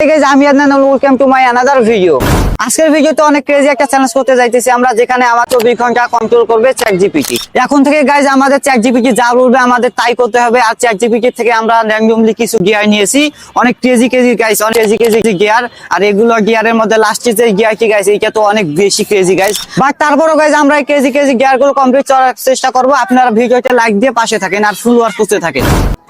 আমি Adnan, welcome to my another video. আজকের ভিডিওতে অনেক ক্রেজি একটা চ্যালেঞ্জ করতে যাইতেছি আমরা, যেখানে আমার 24 ঘন্টা কন্ট্রোল করবে চ্যাটজিপিটি। এখন থেকে গাইজ আমাদের চ্যাটজিপিটি যা বলবে আমাদের তাই করতে হবে। আর চ্যাটজিপিটি থেকে আমরা র্যান্ডমলি কিছু গিয়ার নিয়েছি, অনেক ক্রেজি গাইজ, অনেক ক্রেজি গিয়ার। আর এগুলো গিয়ারের মধ্যে লাস্টে যে গিয়ারটি গাইজ, এইটা তো অনেক বেশি ক্রেজি গাইজ। বাট তারপরও গাইজ আমরা এই ক্রেজি গিয়ার গুলো কমপ্লিট করার চেষ্টা করবো। আপনারা ভিডিওতে লাইক দিয়ে পাশে থাকেন আর ফুল ওয়াচ করতে থাকেন।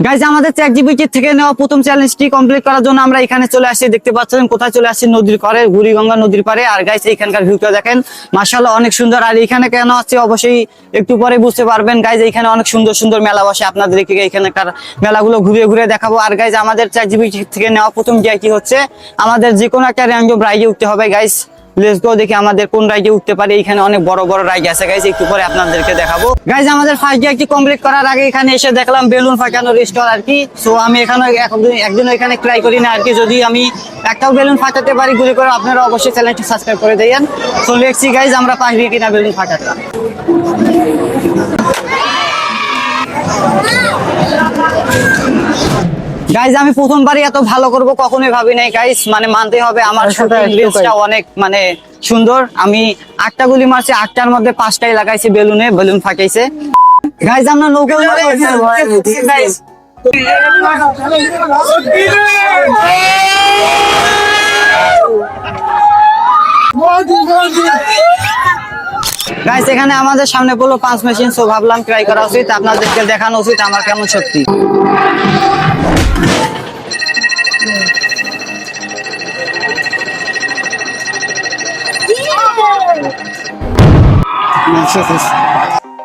গাইজ আমাদের চ্যাটজিপিটি থেকে নেওয়া প্রথম চ্যালেঞ্জটি কমপ্লিট করার জন্য আমরা এখানে চলে আসছি। দেখতে পাচ্ছেন কোথায় চলে আসছি, নদীর পাড়ে, বুড়িগঙ্গা নদীর পাড়ে। আর গাইজ এখানকার ভিউটা দেখেন, মাশাআল্লাহ অনেক সুন্দর। আর এখানে কেন আসছে অবশ্যই একটু পরে বুঝতে পারবেন। গাইজ এখানে অনেক সুন্দর মেলা বসে, আপনাদেরকে এখানকার মেলাগুলো ঘুরে দেখাবো। আর গাইজ আমাদের চ্যাটজিপিটি থেকে নেওয়া প্রথম গিয়ারটি হচ্ছে আমাদের যে কোনো একটা র্যান্ডম রাইডে উঠতে হবে। গাইজ লেটস গো, দেখি আমাদের কোন রাইডে উঠতে পারে। এখানে অনেক বড় রাইড আছে গাইজ, একটু পরে আপনাদেরকে দেখাবো। গাইজ আমাদের ফার্স্ট গিয়ারটি কমপ্লিট করার আগে এখানে এসে দেখলাম বেলুন ফাটানোর স্টল আর কি। সো আমি এখানে একদিন এখানে ট্রাই করি না আর কি, যদি আমি একটাও বেলুন ফাটাতে পারি ঘুরে করে, আপনারা অবশ্যই চ্যানেলটি সাবস্ক্রাইব করে দেন। সো লেটস সি গাইজ আমরা পারবি কিনা বেলুন ফাটাতে। গাইজ আমি প্রথমবারই এত ভালো করব কখনোই ভাবি নাই গাইজ, মানে মানতে হবে আমার রেঞ্জটা অনেক মানে সুন্দর। আমি 8টা গুলি মারছি, 8টার মধ্যে 5টাই লাগাইছি বেলুন ফাটাইছে। গাইজ আমরা নৌকা গাইজ গাইজ এখানে আমাদের সামনে বললো 5 মেশিন। সো ভাবলাম ট্রাই করা উচিত, আপনাদেরকে দেখানো উচিত আমার কেমন শক্তি।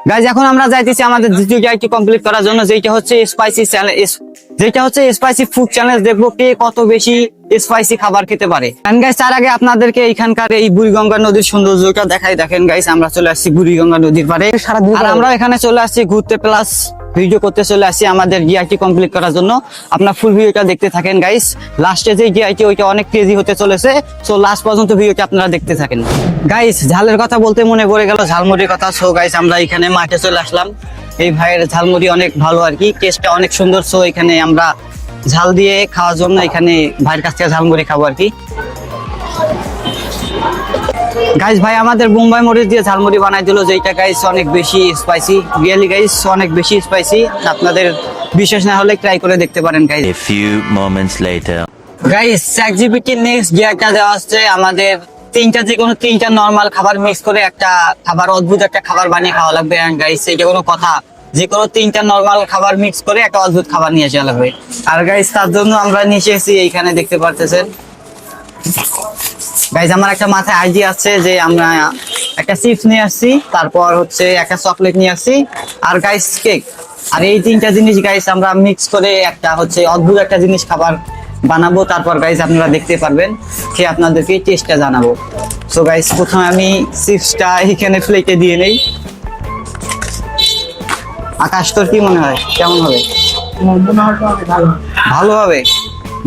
গাইজ এখন আমরা যাইতেছি আমাদের দ্বিতীয় গিয়ারটি কমপ্লিট করার জন্য, যেটা হচ্ছে স্পাইসি ফুড চ্যালেঞ্জ। দেখবো কে কত বেশি স্পাইসি খাবার খেতে পারে। গাইজ তার আগে আপনাদেরকে এখানকার এই বুড়িগঙ্গা নদীর সৌন্দর্যটা দেখাই। দেখেন গাইজ আমরা চলে আসছি বুড়িগঙ্গা নদীর পাড়ে, আর আমরা এখানে চলে আসছি ঘুরতে প্লাস ভিডিও করতে চলে আসছি আমাদের গিয়ারটি কমপ্লিট করার জন্য। আপনার ফুল ভিডিওটা দেখতে থাকেন গাইস। লাস্টে যে গিয়ারটি ওইটা অনেক ক্রেজি হতে চলেছে, সো লাস্ট পর্যন্ত ভিডিওটা আপনারা দেখতে থাকেন গাইস। ঝালের কথা বলতে মনে পড়ে গেল ঝালমুড়ির কথা। সো গাইস আমরা এখানে মাঠে চলে আসলাম। এই ভাইয়ের ঝালমুড়ি অনেক ভালো আর কি, টেস্টটা অনেক সুন্দর। সো এখানে আমরা ঝাল দিয়ে খাওয়ার জন্য এখানে ভাইয়ের কাছ থেকে ঝালমুড়ি খাবো আর কি। গাইস ভাই আমাদের বোম্বাই মরিচ দিয়ে ঝালমুড়ি বানাই দিল, যেটা গাইস অনেক বেশি স্পাইসি, রিয়েলি গাইস অনেক বেশি স্পাইসি। আপনাদের বিশ্বাস না হলে ট্রাই করে দেখতে পারেন guys. A few moments later. Guys ChatGPT next গিয়ারটা দেওয়া হচ্ছে আমাদের যে কোনো তিনটা নরমাল খাবার মিক্স করে একটা খাবার, অদ্ভুত একটা খাবার বানিয়ে খাওয়া লাগবে। এন্ড গাইস এটা কোনো কথা, যে কোনো 3টা নরমাল খাবার মিক্স করে একটা অদ্ভুত খাবার নিয়ে আসা লাগবে। আর গাইস তার জন্য আমরা নিয়ে এসেছি, এইখানে দেখতে পারতেছেন গাইজ আমার একটা মাথায় আইডিয়া আছে যে আমরা একটা চিপস নিয়ে আসছি, তারপর হচ্ছে একটা চকলেট নিয়ে আসছি, আর গাইজ কেক। আর এই 3টা জিনিস গাইজ আমরা মিক্স করে একটা হচ্ছে অদ্ভুত একটা জিনিস খাবার বানাবো। তারপর গাইজ আপনারা দেখতে পারবেন, খেয়ে আপনাদেরকে টেস্টটা জানাবো। সো গাইজ প্রথমে আমি চিপসটা এখানে প্লেটে দিয়ে নেই। আকাশ তোর কি মনে হয় কেমন হবে? ভালো হবে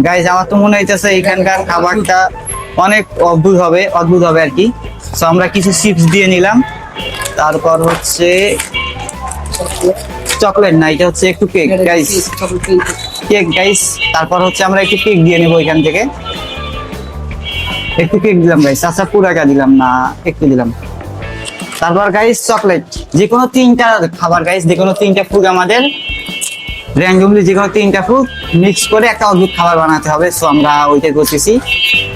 গাইজ, আমার তো মনে হইতেছে এখানকার খাবারটা অনেক অদ্ভুত হবে আর কি। সো আমরা কিছু চিপস দিয়ে নিলাম, তারপর হচ্ছে চকলেট না, এটা হচ্ছে একটু কেক গাইস, তারপর হচ্ছে আমরা একটু কেক দিয়ে নেবো এখান থেকে। একটু কেক দিলাম গাইস, আচ্ছা পুরাটা দিলাম না, একটু দিলাম। তারপর গাইস চকলেট, যে কোনো 3টা খাবার গাইস, যে কোনো 3টা ফুড আমাদের র্যান্ডমলি যে কোনো 3টা ফুড মিক্স করে একটা অদ্ভুত খাবার বানাতে হবে। সো আমরা ওইটা করতেছি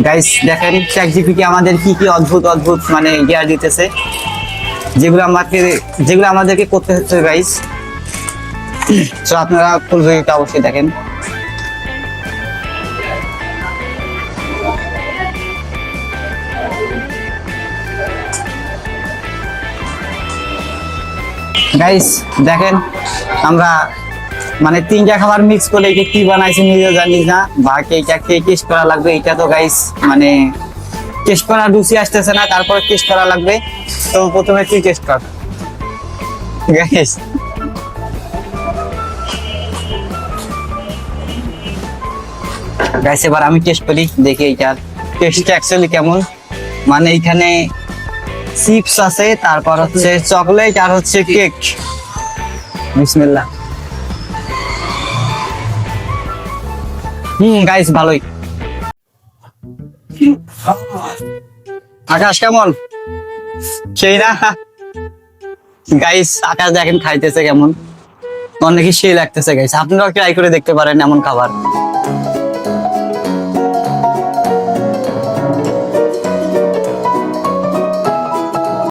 গাইস। দেখেন চ্যাটজিপিটি আমাদের কি অদ্ভুত মানে গিয়ার দিতেছে, যেগুলো আমাদেরকে করতে হচ্ছে গাইস। সো আপনারা ফুল ভিডিওটা অবশ্যই দেখেন। গাইস দেখেন আমরা মানে 3টা খাবার মিক্স করে এটা কি বানাইছি নিজে জানি না, বা এইটা টেস্ট করা লাগবে। এটা তো গাইস মানে টেস্ট করা রুচি আসতেছে না, তারপরে টেস্ট করা লাগবে। তো প্রথমে তুই টেস্ট কর গাইস। গাইস এবার আমি টেস্ট করি, দেখি এইটার টেস্টটা অ্যাকচুয়ালি কেমন। মানে এখানে চিপস আছে, তারপর হচ্ছে চকলেট, আর হচ্ছে কেক। বিসমিল্লাহ। গাইস ভালোই। আকাশ কেমন? সেই না গাইস, আকাশ দেখেন খাইতেছে কেমন, অনেকই সেই লাগতেছে গাইস। আপনারাও ট্রাই করে দেখতে পারেন এমন খাবার।